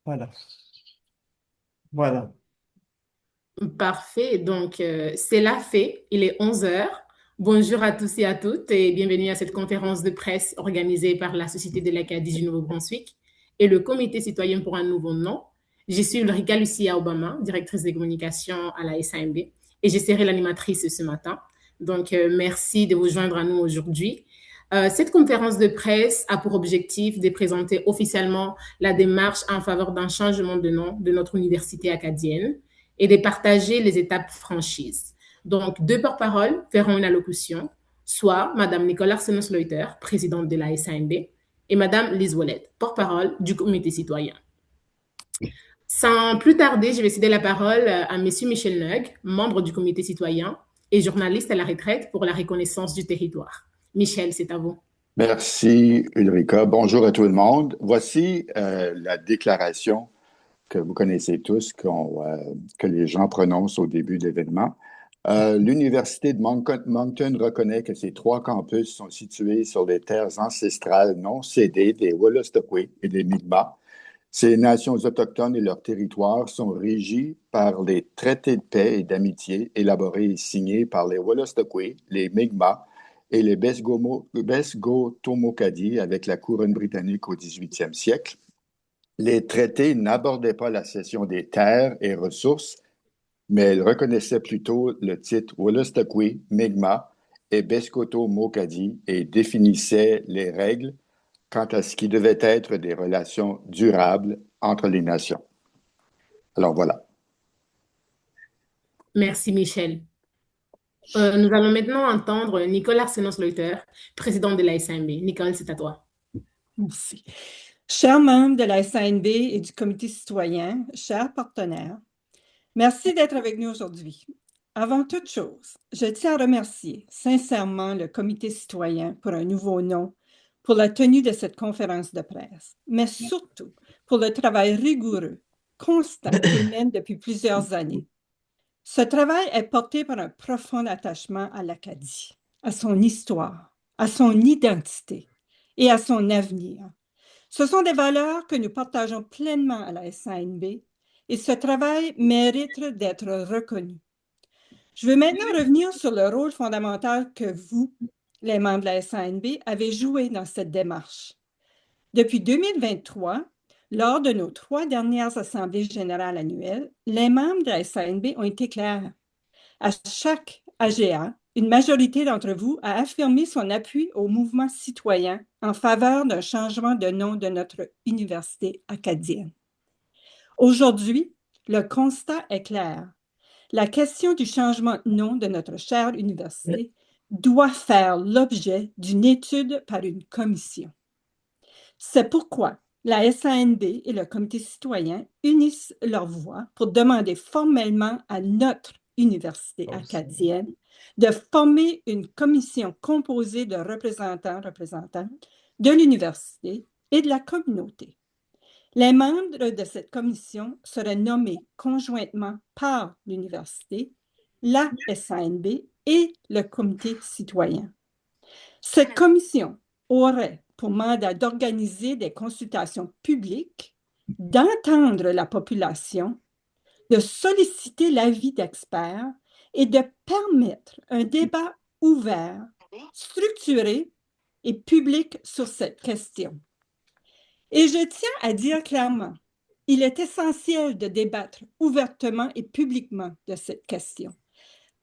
Voilà. Voilà. Parfait. Donc, c'est la fait. Il est 11 heures. Bonjour à tous et à toutes et bienvenue à cette conférence de presse organisée par la Société de l'Acadie du Nouveau-Brunswick et le Comité citoyen pour un nouveau nom. Je suis Ulrika Lucia Obama, directrice des communications à la SAMB et je serai l'animatrice ce matin. Donc, merci de vous joindre à nous aujourd'hui. Cette conférence de presse a pour objectif de présenter officiellement la démarche en faveur d'un changement de nom de notre université acadienne et de partager les étapes franchises. Donc, deux porte-paroles feront une allocution, soit Mme Nicole Arsenos-Leuter, présidente de la SAMB, et Mme Lise Ouellet, porte-parole du comité citoyen. Sans plus tarder, je vais céder la parole à M. Michel Neug, membre du comité citoyen et journaliste à la retraite pour la reconnaissance du territoire. Michel, c'est à vous. Merci, Ulrika. Bonjour à tout le monde. Voici la déclaration que vous connaissez tous, que les gens prononcent au début de l'événement. L'Université de Moncton reconnaît que ces trois campus sont situés sur les terres ancestrales non cédées des Wolastoqey et des Mi'kmaq. Ces nations autochtones et leurs territoires sont régis par les traités de paix et d'amitié élaborés et signés par les Wolastoqey, les Mi'kmaq et les Besgo-Tomokadi avec la couronne britannique au 18e siècle. Les traités n'abordaient pas la cession des terres et ressources, mais elles reconnaissaient plutôt le titre Wolastoqey, Mi'kmaq et Bescoto-Mokadi et définissaient les règles quant à ce qui devait être des relations durables entre les nations. Alors voilà. Merci, Michel. Nous allons maintenant entendre Nicole Arsenos-Leuter, présidente de la SAMB. Nicole, c'est à toi. Merci. Chers membres de la SANB et du comité citoyen, chers partenaires, merci d'être avec nous aujourd'hui. Avant toute chose, je tiens à remercier sincèrement le comité citoyen pour un nouveau nom, pour la tenue de cette conférence de presse, mais surtout pour le travail rigoureux, constant qu'il mène depuis plusieurs années. Ce travail est porté par un profond attachement à l'Acadie, à son histoire, à son identité et à son avenir. Ce sont des valeurs que nous partageons pleinement à la SANB et ce travail mérite d'être reconnu. Je veux maintenant revenir sur le rôle fondamental que vous, les membres de la SANB, avez joué dans cette démarche. Depuis 2023, lors de nos 3 dernières assemblées générales annuelles, les membres de la SANB ont été clairs. À chaque AGA, une majorité d'entre vous a affirmé son appui au mouvement citoyen en faveur d'un changement de nom de notre université acadienne. Aujourd'hui, le constat est clair. La question du changement de nom de notre chère université doit faire l'objet d'une étude par une commission. C'est pourquoi la SANB et le comité citoyen unissent leurs voix pour demander formellement à notre université acadienne de former une commission composée de représentantes de l'université et de la communauté. Les membres de cette commission seraient nommés conjointement par l'université, la SANB et le comité citoyen. Cette commission aurait pour mandat d'organiser des consultations publiques, d'entendre la population, de solliciter l'avis d'experts et de permettre un débat ouvert, structuré et public sur cette question. Et je tiens à dire clairement, il est essentiel de débattre ouvertement et publiquement de cette question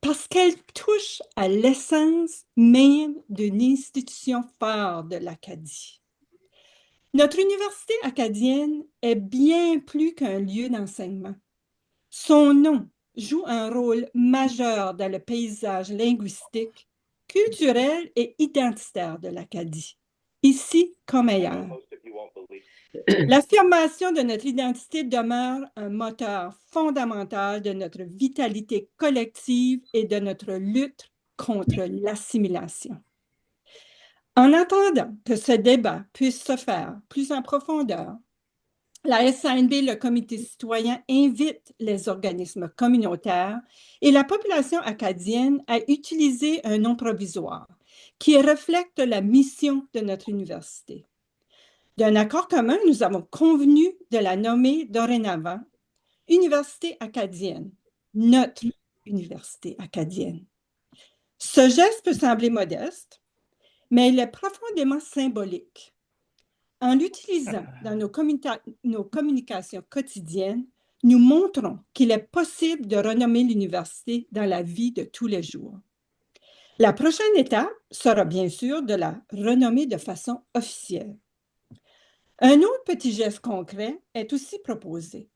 parce qu'elle touche à l'essence même d'une institution phare de l'Acadie. Notre université acadienne est bien plus qu'un lieu d'enseignement. Son nom joue un rôle majeur dans le paysage linguistique, culturel et identitaire de l'Acadie, ici comme ailleurs. L'affirmation de notre identité demeure un moteur fondamental de notre vitalité collective et de notre lutte contre l'assimilation. En attendant que ce débat puisse se faire plus en profondeur, la SANB, le comité citoyen, invite les organismes communautaires et la population acadienne à utiliser un nom provisoire qui reflète la mission de notre université. D'un accord commun, nous avons convenu de la nommer dorénavant Université acadienne, notre université acadienne. Ce geste peut sembler modeste, mais il est profondément symbolique. En l'utilisant dans nos communications quotidiennes, nous montrons qu'il est possible de renommer l'université dans la vie de tous les jours. La prochaine étape sera bien sûr de la renommer de façon officielle. Un autre petit geste concret est aussi proposé.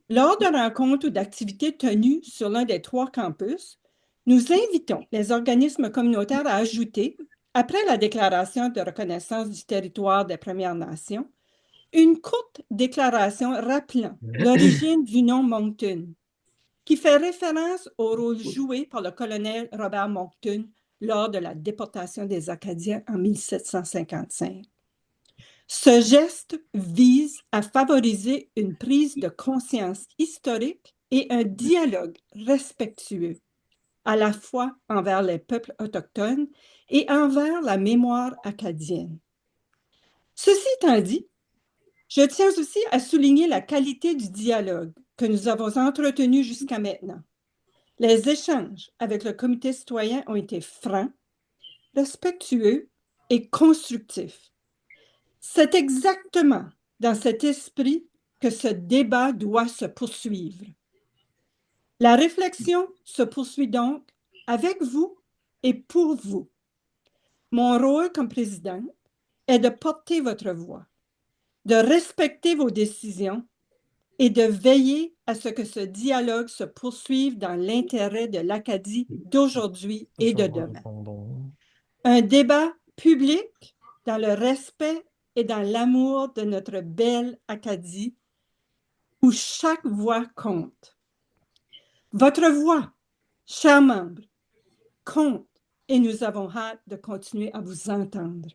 Lors de rencontres ou d'activités tenues sur l'un des 3 campus, nous invitons les organismes communautaires à ajouter, après la déclaration de reconnaissance du territoire des Premières Nations, une courte déclaration rappelant l'origine du nom Moncton, qui fait référence au rôle joué par le colonel Robert Moncton lors de la déportation des Acadiens en 1755. Ce geste vise à favoriser une prise de conscience historique et un dialogue respectueux, à la fois envers les peuples autochtones et envers la mémoire acadienne. Ceci étant dit, je tiens aussi à souligner la qualité du dialogue que nous avons entretenu jusqu'à maintenant. Les échanges avec le comité citoyen ont été francs, respectueux et constructifs. C'est exactement dans cet esprit que ce débat doit se poursuivre. La réflexion se poursuit donc avec vous et pour vous. Mon rôle comme présidente est de porter votre voix, de respecter vos décisions et de veiller à ce que ce dialogue se poursuive dans l'intérêt de l'Acadie d'aujourd'hui et de demain. Un débat public dans le respect et dans l'amour de notre belle Acadie, où chaque voix compte. Votre voix, chers membres, compte et nous avons hâte de continuer à vous entendre.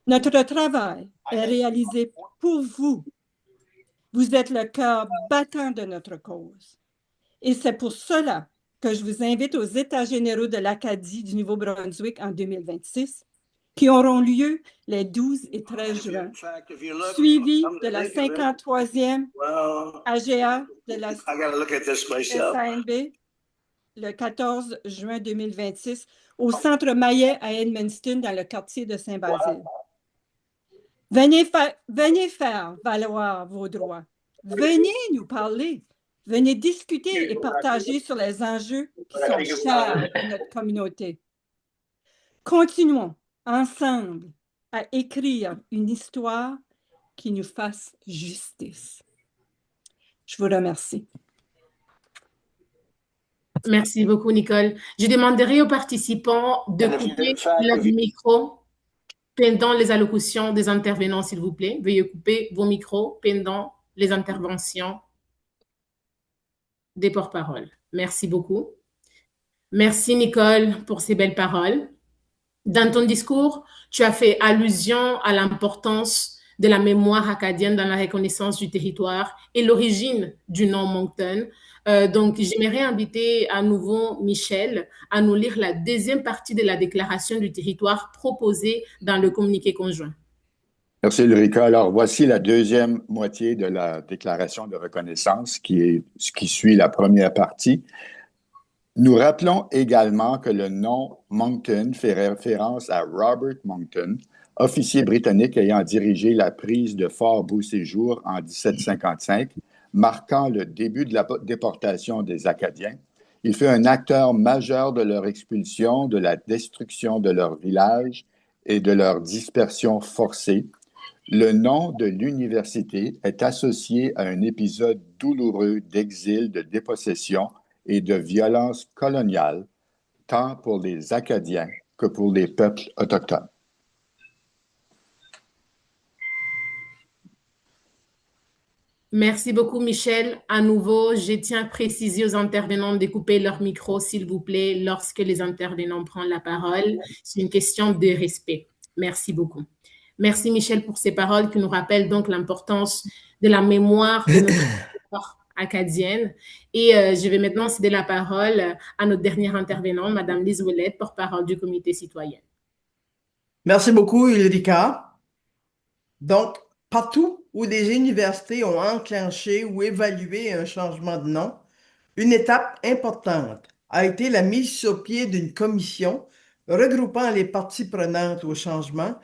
Notre travail est réalisé pour vous. Vous êtes le cœur battant de notre cause. Et c'est pour cela que je vous invite aux États généraux de l'Acadie du Nouveau-Brunswick en 2026, qui auront lieu les 12 et 13 juin, suivis de la 53e AGA de la SANB le 14 juin 2026 au Centre Maillet à Edmundston, dans le quartier de Saint-Basile. Venez faire valoir vos droits. Venez nous parler. Venez discuter et partager sur les enjeux qui sont chers à notre communauté. Continuons ensemble à écrire une histoire qui nous fasse justice. Je vous remercie. Merci beaucoup, Nicole. Je demanderai aux participants de couper leur micro pendant les allocutions des intervenants, s'il vous plaît. Veuillez couper vos micros pendant les interventions des porte-paroles. Merci beaucoup. Merci, Nicole, pour ces belles paroles. Dans ton discours, tu as fait allusion à l'importance de la mémoire acadienne dans la reconnaissance du territoire et l'origine du nom Moncton. Donc, j'aimerais inviter à nouveau Michel à nous lire la deuxième partie de la déclaration du territoire proposée dans le communiqué conjoint. Merci, Ulrika. Alors, voici la deuxième moitié de la déclaration de reconnaissance qui suit la première partie. Nous rappelons également que le nom Moncton fait référence à Robert Moncton, officier britannique ayant dirigé la prise de Fort Beauséjour en 1755, marquant le début de la déportation des Acadiens. Il fut un acteur majeur de leur expulsion, de la destruction de leur village et de leur dispersion forcée. Le nom de l'université est associé à un épisode douloureux d'exil, de dépossession et de violence coloniale, tant pour les Acadiens que pour les peuples autochtones. Merci beaucoup, Michel. À nouveau, je tiens à préciser aux intervenants de couper leur micro, s'il vous plaît, lorsque les intervenants prennent la parole. C'est une question de respect. Merci beaucoup. Merci, Michel, pour ces paroles qui nous rappellent donc l'importance de la mémoire de notre histoire acadienne. Et je vais maintenant céder la parole à notre dernière intervenante, Madame Lise Ouellette, porte-parole du comité citoyen. Merci beaucoup, Ulrika. Donc, partout où des universités ont enclenché ou évalué un changement de nom, une étape importante a été la mise sur pied d'une commission regroupant les parties prenantes au changement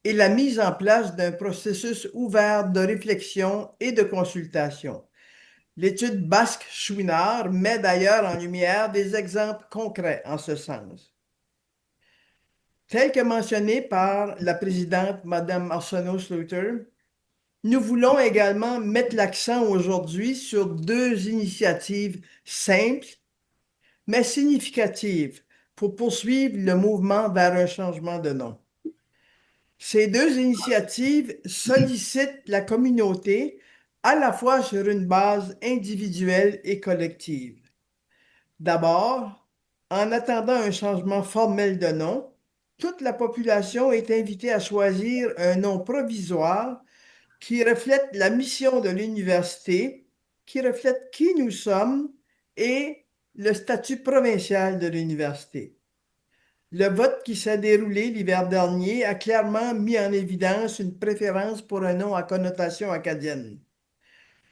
et la mise en place d'un processus ouvert de réflexion et de consultation. L'étude Basque-Chouinard met d'ailleurs en lumière des exemples concrets en ce sens. Tel que mentionné par la présidente Mme Arsenault-Sluiter, nous voulons également mettre l'accent aujourd'hui sur deux initiatives simples, mais significatives pour poursuivre le mouvement vers un changement de nom. Ces deux initiatives sollicitent la communauté à la fois sur une base individuelle et collective. D'abord, en attendant un changement formel de nom, toute la population est invitée à choisir un nom provisoire qui reflète la mission de l'université, qui reflète qui nous sommes et le statut provincial de l'université. Le vote qui s'est déroulé l'hiver dernier a clairement mis en évidence une préférence pour un nom à connotation acadienne.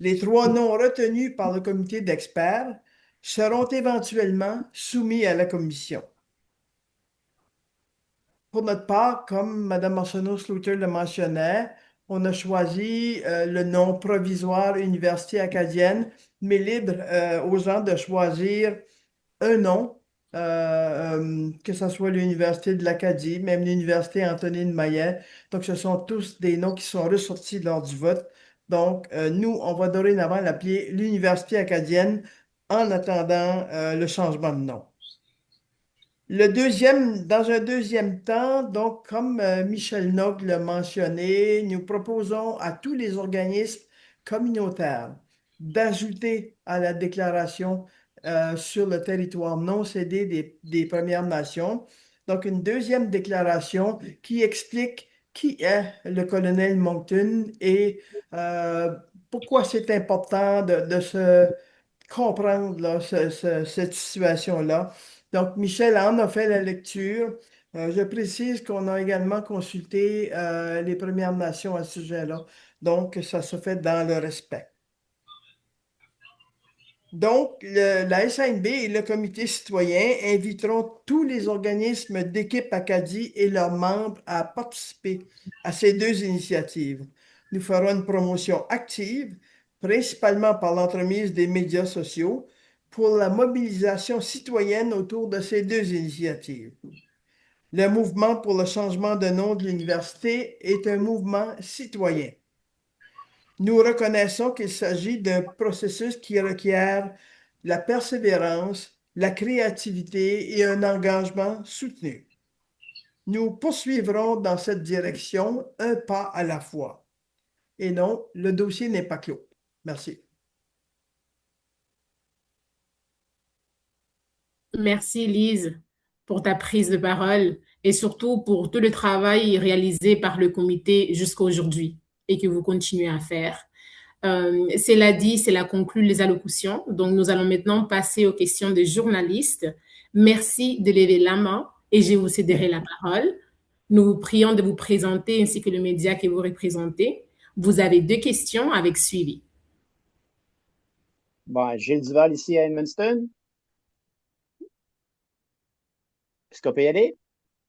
Les trois noms retenus par le comité d'experts seront éventuellement soumis à la commission. Pour notre part, comme Mme Arsenault-Sluiter le mentionnait, on a choisi le nom provisoire Université acadienne, mais libre aux gens de choisir un nom, que ce soit l'Université de l'Acadie, même l'Université Antonin de Maillet. Donc, ce sont tous des noms qui sont ressortis lors du vote. Donc, nous, on va dorénavant l'appeler l'Université acadienne en attendant le changement de nom. Dans un deuxième temps, donc, comme Michel Nogue l'a mentionné, nous proposons à tous les organismes communautaires d'ajouter à la déclaration sur le territoire non cédé des Premières Nations, donc une deuxième déclaration qui explique qui est le colonel Moncton et pourquoi c'est important de se comprendre là, cette situation-là. Donc, Michel en a fait la lecture. Je précise qu'on a également consulté les Premières Nations à ce sujet-là. Donc, ça se fait dans le respect. Donc, la SNB et le comité citoyen inviteront tous les organismes d'équipe Acadie et leurs membres à participer à ces deux initiatives. Nous ferons une promotion active, principalement par l'entremise des médias sociaux, pour la mobilisation citoyenne autour de ces deux initiatives. Le mouvement pour le changement de nom de l'université est un mouvement citoyen. Nous reconnaissons qu'il s'agit d'un processus qui requiert la persévérance, la créativité et un engagement soutenu. Nous poursuivrons dans cette direction un pas à la fois. Et non, le dossier n'est pas clos. Merci. Merci Lise pour ta prise de parole et surtout pour tout le travail réalisé par le comité jusqu'à aujourd'hui et que vous continuez à faire. Cela dit, cela conclut les allocutions. Donc, nous allons maintenant passer aux questions des journalistes. Merci de lever la main et je vous céderai la parole. Nous vous prions de vous présenter ainsi que le média que vous représentez. Vous avez 2 questions avec suivi. Bon, Gilles Duval ici à Edmundston. Est-ce qu'on peut y aller?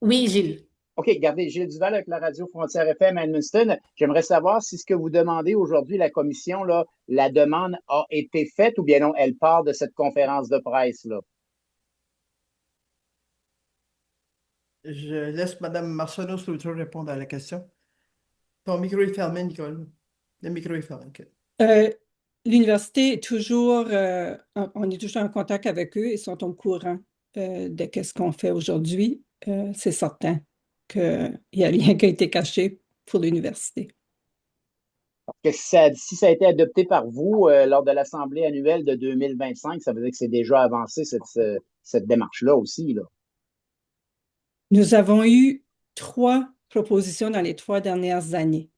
Oui, Gilles. OK, regardez, Gilles Duval avec la radio Frontière FM à Edmundston. J'aimerais savoir si ce que vous demandez aujourd'hui, la commission, là, la demande a été faite ou bien non, elle part de cette conférence de presse-là. Je laisse Mme Arsenault-Sluiter répondre à la question. Ton micro est fermé, Nicole. Le micro est fermé. Okay. L'université est toujours, on est toujours en contact avec eux et sont au courant de ce qu'on fait aujourd'hui. C'est certain qu'il n'y a rien qui a été caché pour l'université. Si ça a été adopté par vous lors de l'Assemblée annuelle de 2025, ça veut dire que c'est déjà avancé cette démarche-là aussi, là. Nous avons eu 3 propositions dans les 3 dernières années.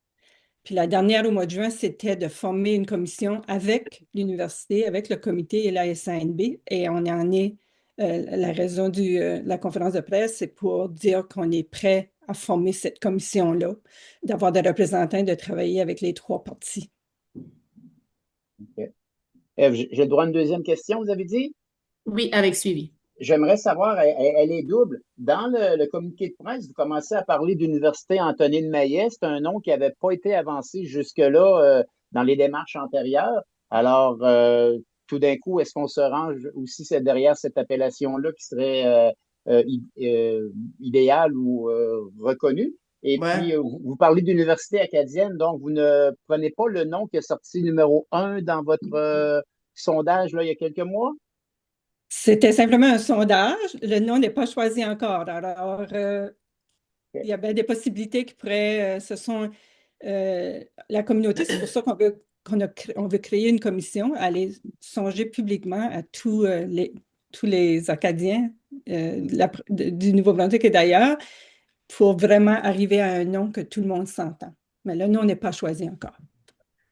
Puis la dernière au mois de juin, c'était de former une commission avec l'université, avec le comité et la SANB. Et on en est, la raison de la conférence de presse, c'est pour dire qu'on est prêt à former cette commission-là, d'avoir des représentants, de travailler avec les trois partis. OK. Ève, j'ai le droit à une deuxième question, vous avez dit? Oui, avec suivi. J'aimerais savoir, elle est double. Dans le communiqué de presse, vous commencez à parler d'Université Antonine Maillet. C'est un nom qui n'avait pas été avancé jusque-là dans les démarches antérieures. Alors, tout d'un coup, est-ce qu'on se range aussi derrière cette appellation-là qui serait idéale ou reconnue? Et Ouais. puis, vous parlez d'Université acadienne, donc vous ne prenez pas le nom qui est sorti numéro un dans votre sondage là, il y a quelques mois? C'était simplement un sondage. Le nom n'est pas choisi encore. Alors, il y a bien des possibilités qui pourraient, la communauté, c'est pour ça on veut créer une commission, aller songer publiquement à tous les Acadiens du Nouveau-Brunswick et d'ailleurs, pour vraiment arriver à un nom que tout le monde s'entend. Mais le nom n'est pas choisi encore.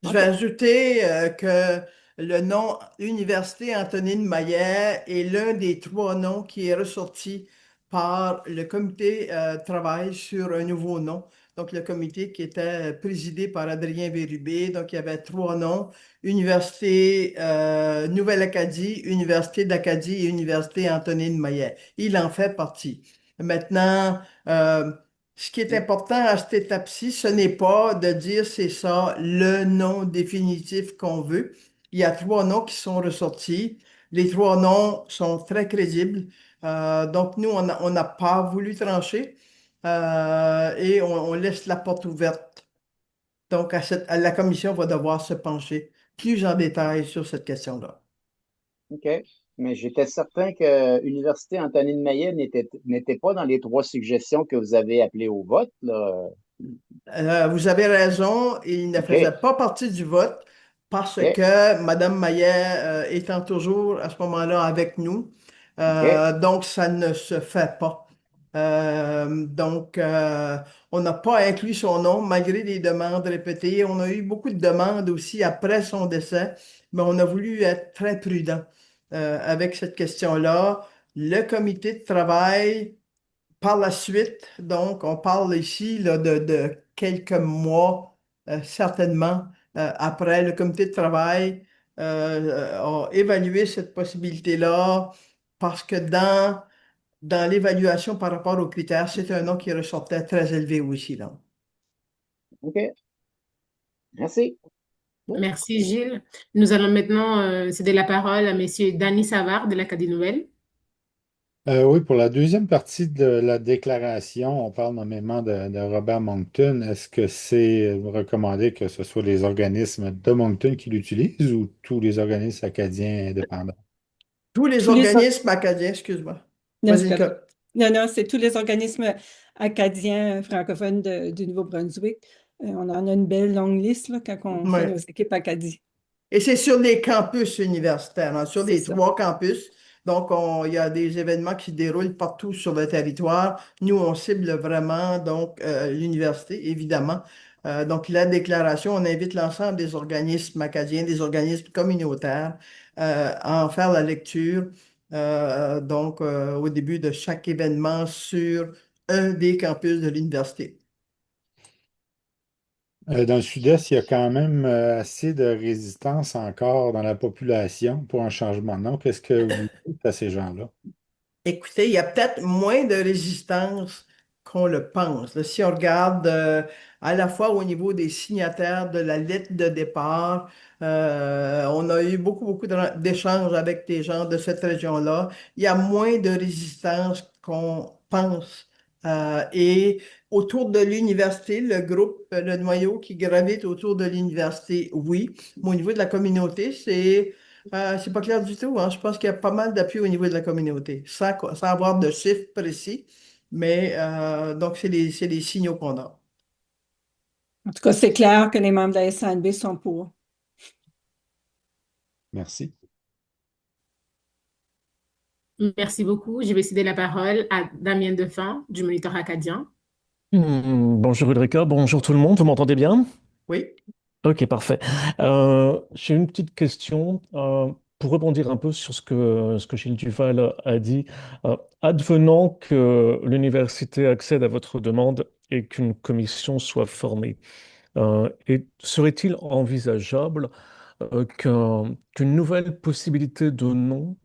Je vais OK. ajouter que le nom Université Antonine Maillet est l'un des trois noms qui est ressorti par le comité travail sur un nouveau nom. Donc, le comité qui était présidé par Adrien Bérubé. Donc, il y avait trois noms, Université Nouvelle-Acadie, Université d'Acadie et Université Antonine Maillet. Il en fait partie. Maintenant, ce qui est important à cette étape-ci, ce n'est pas de dire c'est ça le nom définitif qu'on veut. Il y a trois noms qui sont ressortis. Les trois noms sont très crédibles. Donc, nous, on n'a pas voulu trancher et on laisse la porte ouverte. Donc, la commission va devoir se pencher plus en détail sur cette question-là. OK. Mais j'étais certain que Université Antonine Maillet n'était pas dans les trois suggestions que vous avez appelées au vote, là. Vous avez raison, il ne faisait OK. pas partie du vote parce OK. que Mme Maillet étant toujours à ce moment-là avec nous, OK. donc ça ne se fait pas. Donc, on n'a pas inclus son nom malgré les demandes répétées. On a eu beaucoup de demandes aussi après son décès, mais on a voulu être très prudent avec cette question-là. Le comité de travail par la suite, donc, on parle ici là, de quelques mois, certainement, après le comité de travail a évalué cette possibilité-là parce que dans l'évaluation par rapport aux critères, c'est un nom qui ressortait très élevé aussi, là. OK. Merci. Merci, Gilles. Nous allons maintenant céder la parole à Monsieur Danny Savard de l'Acadie Nouvelle. Oui, pour la deuxième partie de la déclaration, on parle nommément de Robert Moncton. Est-ce que c'est recommandé que ce soit les organismes de Moncton qui l'utilisent ou tous les organismes acadiens indépendants? Tous les Tous les, or- organismes acadiens, excuse-moi. non, c'est Vas-y, correct. Non, c'est tous les organismes acadiens francophones du Nouveau-Brunswick. On en a une belle longue liste là, quand on fait nos ouais. équipes Acadie. Et c'est sur les campus universitaires, hein, sur C'est les ça. trois campus. Donc, il y a des événements qui se déroulent partout sur le territoire. Nous, on cible vraiment donc l'université, évidemment. Donc, la déclaration, on invite l'ensemble des organismes acadiens, des organismes communautaires à en faire la lecture. Au début de chaque événement sur un des campus de l'université. Dans le sud-est, il y a quand même assez de résistance encore dans la population pour un changement de nom. Qu'est-ce que vous dites à ces gens-là? Écoutez, il y a peut-être moins de résistance qu'on le pense. Là, si on regarde à la fois au niveau des signataires de la lettre de départ, on a eu beaucoup d'échanges avec des gens de cette région-là. Il y a moins de résistance qu'on pense. Et autour de l'université, le groupe, le noyau qui gravite autour de l'université, oui. Mais au niveau de la communauté, c'est pas clair du tout, hein. Je pense qu'il y a pas mal d'appui au niveau de la communauté, sans avoir de chiffres précis, mais donc c'est les signaux qu'on a. En tout cas, c'est clair que les membres de la SNB sont pour. Merci. Merci beaucoup. Je vais céder la parole à Damien Defin du Moniteur acadien. Bonjour Ulrika, bonjour tout le monde, vous m'entendez bien? Oui, Ok, parfait. J'ai une petite question. pour rebondir un peu sur ce que Gilles Duval a dit, advenant que l'université accède à votre demande et qu'une commission soit formée, serait-il envisageable qu'une nouvelle possibilité de nom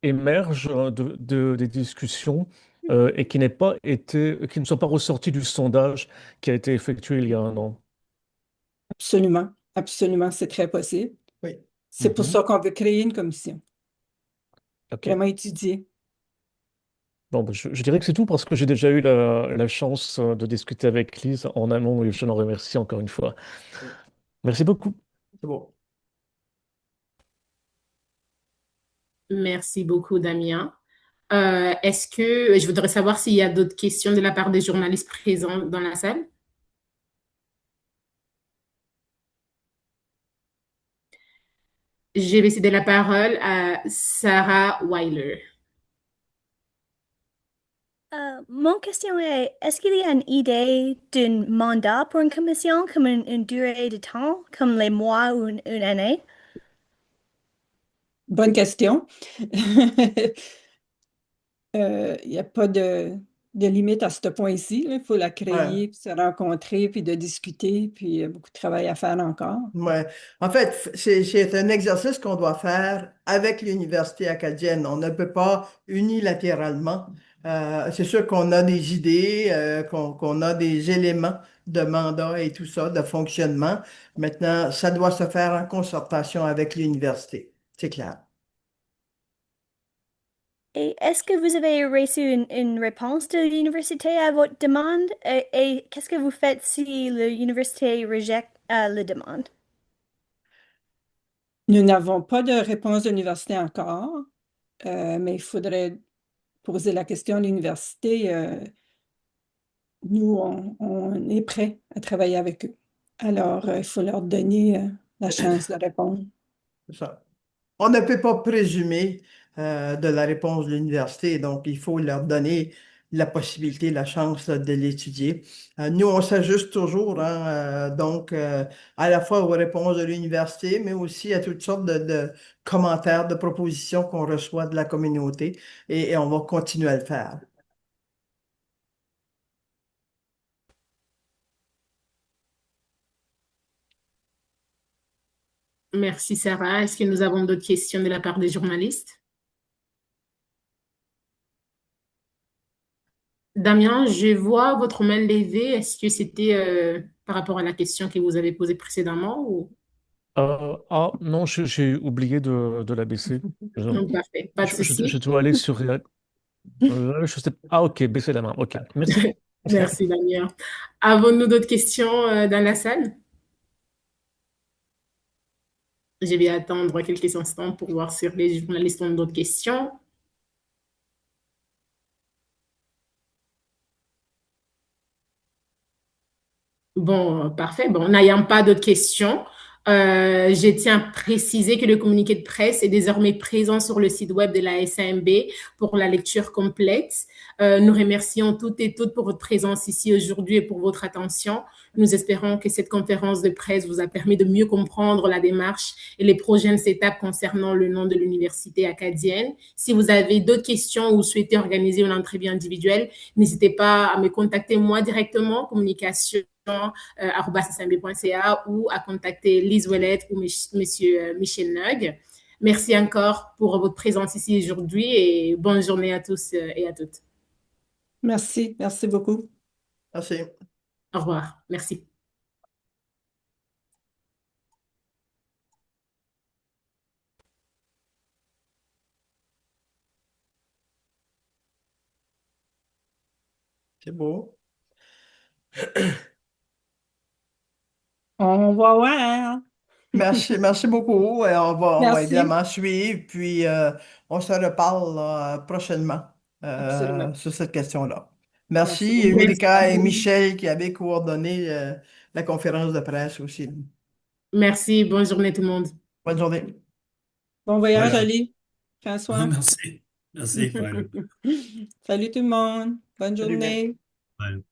émerge des discussions et qui ne soit pas ressortie du sondage qui a été effectué il y a un an? Absolument, absolument, c'est très possible. Oui. C'est pour ça qu'on veut créer une commission, Ok. vraiment étudier. Bon, ben, je dirais que c'est tout parce que j'ai déjà eu la chance de discuter avec Lise en amont et je l'en remercie encore une fois. Oui. Merci beaucoup. C'est bon. Merci beaucoup, Damien. Est-ce que je voudrais savoir s'il y a d'autres questions de la part des journalistes présents dans la salle? Je vais céder la parole à Sarah Weiler. Mon question est, est-ce qu'il y a une idée d'un mandat pour une commission, comme une durée de temps, comme les mois ou une année? Bonne question. Il n'y a pas de limite à ce point-ci. Il faut la Ouais. créer, puis se rencontrer, puis de discuter, puis il y a beaucoup de travail à faire encore. Ouais. En fait, c'est un exercice qu'on doit faire avec l'Université acadienne. On ne peut pas unilatéralement. C'est sûr qu'on a des idées, qu'on a des éléments de mandat et tout ça, de fonctionnement. Maintenant, ça doit se faire en concertation avec l'université. C'est clair. Et est-ce que vous avez reçu une réponse de l'université à votre demande? Et qu'est-ce que vous faites si l'université rejette la demande? Nous n'avons pas de réponse de l'université encore, mais il faudrait poser la question à l'université. Nous, on est prêts à travailler avec eux. Alors, il faut leur donner la chance de répondre. C'est ça. On ne peut pas présumer de la réponse de l'université, donc il faut leur donner la possibilité, la chance de l'étudier. Nous, on s'ajuste toujours, hein, donc à la fois aux réponses de l'université, mais aussi à toutes sortes de commentaires, de propositions qu'on reçoit de la communauté, et on va continuer à le faire. Merci, Sarah. Est-ce que nous avons d'autres questions de la part des journalistes? Damien, je vois votre main levée. Est-ce que c'était par rapport à la question que vous avez posée précédemment ou... Non, j'ai oublié de la baisser. Je, Non, parfait, pas de je souci. dois aller sur... ok, baisser la main. Ok, merci. Merci, Damien. Avons-nous d'autres questions dans la salle? Je vais attendre quelques instants pour voir si les journalistes ont d'autres questions. Bon, parfait. Bon, n'ayant pas d'autres questions, je tiens à préciser que le communiqué de presse est désormais présent sur le site web de la SAMB pour la lecture complète. Nous remercions toutes et toutes pour votre présence ici aujourd'hui et pour votre attention. Nous espérons que cette conférence de presse vous a permis de mieux comprendre la démarche et les prochaines étapes concernant le nom de l'université acadienne. Si vous avez d'autres questions ou souhaitez organiser une entrevue individuelle, n'hésitez pas à me contacter moi directement, communication @smb.ca ou à contacter Lise Ouellette ou Monsieur Michel Nug. Merci encore pour votre présence ici aujourd'hui et bonne journée à tous et à toutes. Merci, merci beaucoup. Merci. Au revoir. Merci. C'est beau. On va voir. Merci beaucoup. Et on va Merci. évidemment suivre, puis on se reparle là, prochainement Absolument. sur cette question-là. Merci Merci, beaucoup. Ulrika et Michel qui avaient coordonné la conférence de presse aussi. Merci. Bonne journée tout le monde. Bonne journée. Bon voyage, Voilà. Ali. François. Merci. Merci. Bye. Salut tout le monde. Bonne Salut bien. journée. Bye.